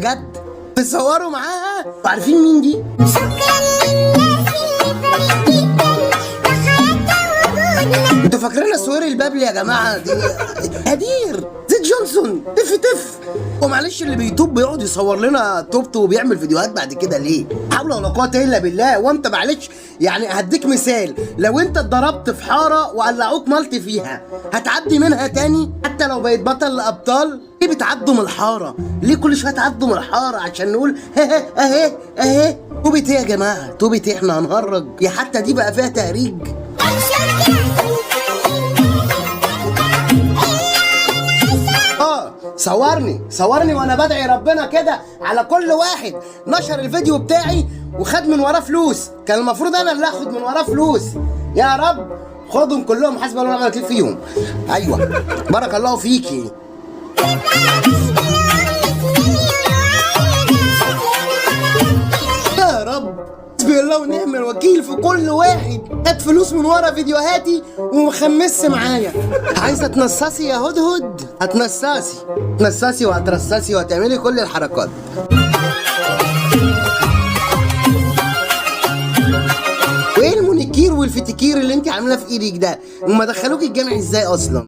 بجد تصوروا معاها. عارفين مين دي؟ انتوا فاكرين سوير البابلي يا جماعه؟ دي هدير زيد جونسون تف تف. ومعلش اللي بيتوب بيقعد يصور لنا توبته وبيعمل فيديوهات بعد كده ليه؟ حول ولا قوه الا بالله. وانت معلش يعني هديك مثال، لو انت اتضربت في حاره وقلعوك ملط فيها هتعدي منها تاني حتى لو بقيت بطل لابطال؟ ليه بتعدوا من الحاره؟ ليه كل شويه تعدوا من الحاره عشان نقول اهي اهي؟ توبة ايه يا جماعه؟ توبة ايه؟ احنا هنهرج يا حتى دي بقى فيها تهريج. صورني وانا بدعي ربنا كده على كل واحد نشر الفيديو بتاعي وخد من وراه فلوس. كان المفروض انا اللي اخد من وراه فلوس. يا رب خدهم كلهم، حسب الله ونعم الوكيل فيهم. ايوه بارك الله فيكي. يا رب حسبي الله ونعم الوكيل في كل واحد خد فلوس من ورا فيديوهاتي ومخمس معايا. عايزه تنصصي يا هدهد؟ هتنصصي وهترصصي وهتعملي كل الحركات. وايه المونيكير والفتيكير اللي انت عاملاه في ايدك ده؟ وما دخلوك الجامع ازاي اصلا؟